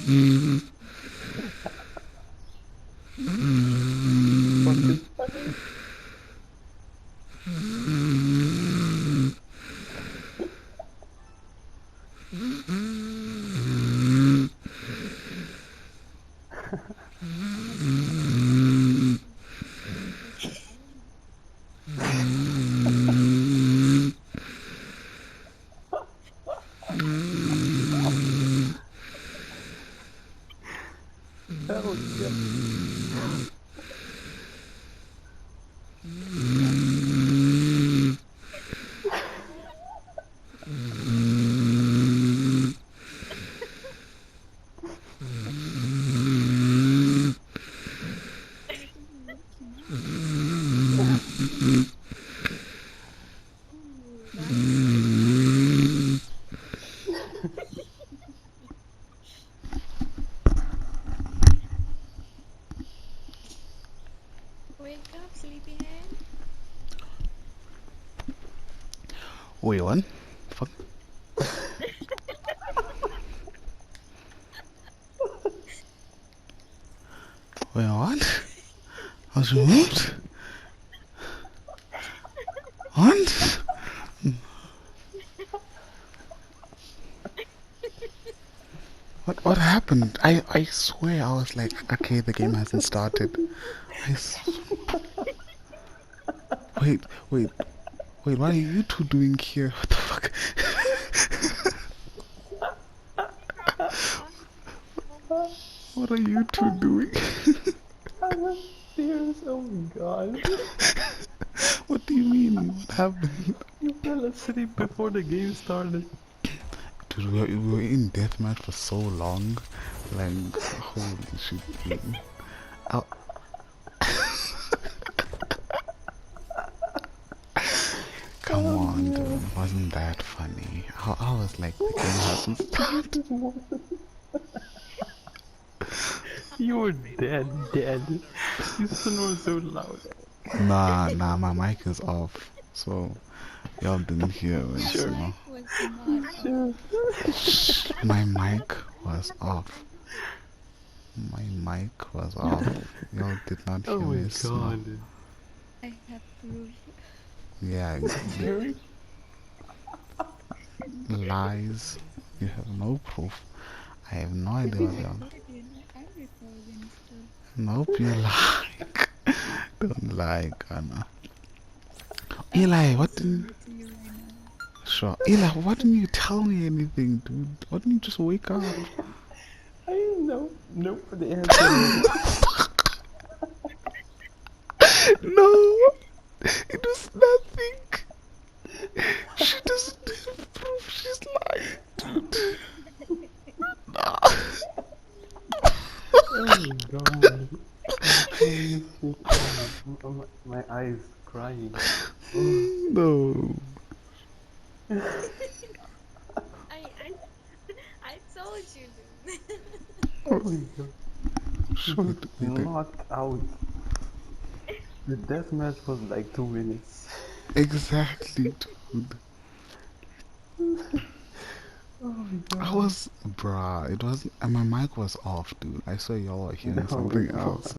What is funny? Oh god. Wake up, sleepyhead. Wait, what? Fuck. Wait, what? I was removed? What? What happened? I swear I was like, okay, the game hasn't started. I s wait, wait, wait, what are you two doing here? What the fuck? What are you two doing? I was serious, oh my god. What do you mean? What happened? You fell asleep before the game started. Dude, we were in deathmatch for so long. Like, holy shit, dude. Oh. Come on, dude. Wasn't that funny? I was like, the game hasn't started. You were dead. You snore so loud. Nah, my mic is off. So, y'all didn't hear it, Sure. so. Was not Sure. Shh, my mic was off. My mic was off. Y'all did not hear Oh my me snore. god. I have proof. Yeah, Serious? lies. You have no proof. I have no I idea what y'all. recorded in my iRecord and stuff. Nope, you lie. Don't lie, Ghana. Eli, what didn't... Send it to you right now. Sure. Eli, why didn't you tell me anything, dude? Why didn't you just wake up? I didn't know. Nobody answered me. No! It was nothing! She doesn't have proof, she's lying, dude. No. Oh my god. Holy shit. My eyes crying. Oh. No. I I told you, dude. Oh my god. Shit, Was we did. knocked out. The deathmatch was like 2 minutes. Exactly, dude. Oh my I god. was, bruh, it wasn't, and my mic was off, dude. I saw y'all were hearing No, something no. else.